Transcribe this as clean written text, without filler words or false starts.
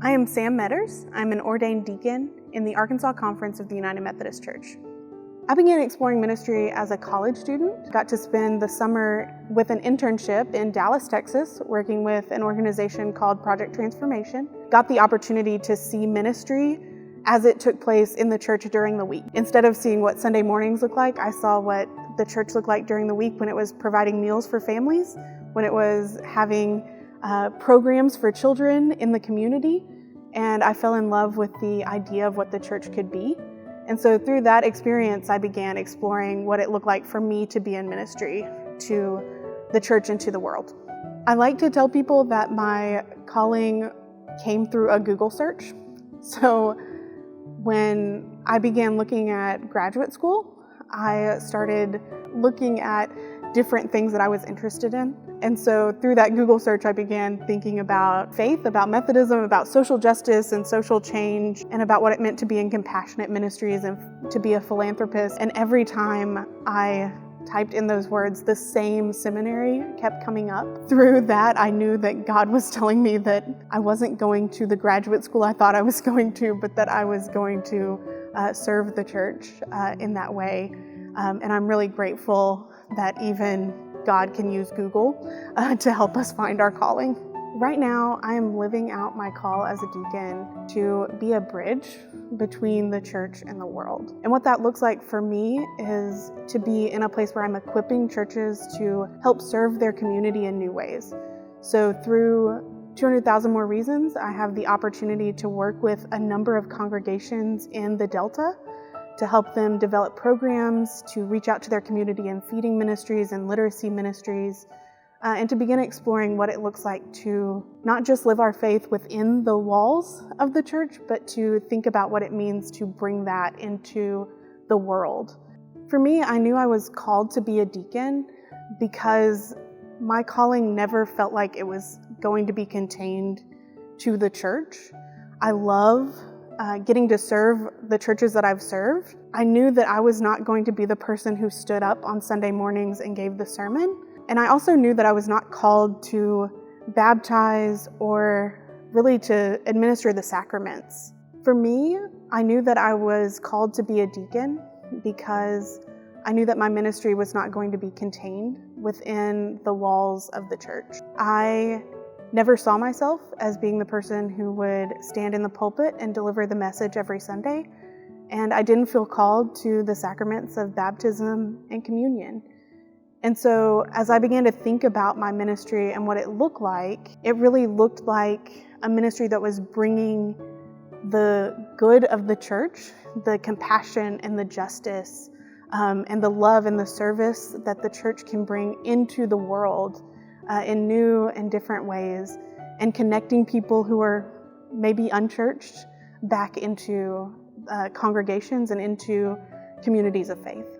I am Sam Meadors. I'm an ordained deacon in the Arkansas Conference of the United Methodist Church. I began exploring ministry as a college student. Got to spend the summer with an internship in Dallas, Texas, working with an organization called Project Transformation. Got the opportunity to see ministry as it took place in the church during the week. Instead of seeing what Sunday mornings look like, I saw what the church looked like during the week when it was providing meals for families, when it was having programs for children in the community, and I fell in love with the idea of what the church could be. And so through that experience, I began exploring what it looked like for me to be in ministry to the church and to the world. I like to tell people that my calling came through a Google search. So when I began looking at graduate school, I started looking at different things that I was interested in. And so through that Google search, I began thinking about faith, about Methodism, about social justice and social change, and about what it meant to be in compassionate ministries and to be a philanthropist. And every time I typed in those words, the same seminary kept coming up. Through that, I knew that God was telling me that I wasn't going to the graduate school I thought I was going to, but that I was going to serve the church in that way. And I'm really grateful that even God can use Google to help us find our calling. Right now, I am living out my call as a deacon to be a bridge between the church and the world. And what that looks like for me is to be in a place where I'm equipping churches to help serve their community in new ways. So through 200,000 More Reasons, I have the opportunity to work with a number of congregations in the Delta to help them develop programs, to reach out to their community in feeding ministries and literacy ministries, and to begin exploring what it looks like to not just live our faith within the walls of the church, but to think about what it means to bring that into the world. For me, I knew I was called to be a deacon because my calling never felt like it was going to be contained to the church. I love getting to serve the churches that I've served. I knew that I was not going to be the person who stood up on Sunday mornings and gave the sermon. And I also knew that I was not called to baptize or really to administer the sacraments. For me, I knew that I was called to be a deacon because I knew that my ministry was not going to be contained within the walls of the church. I never saw myself as being the person who would stand in the pulpit and deliver the message every Sunday, and I didn't feel called to the sacraments of baptism and communion. And so as I began to think about my ministry and what it looked like, it really looked like a ministry that was bringing the good of the church, the compassion and the justice, and the love and the service that the church can bring into the world in new and different ways, and connecting people who are maybe unchurched back into congregations and into communities of faith.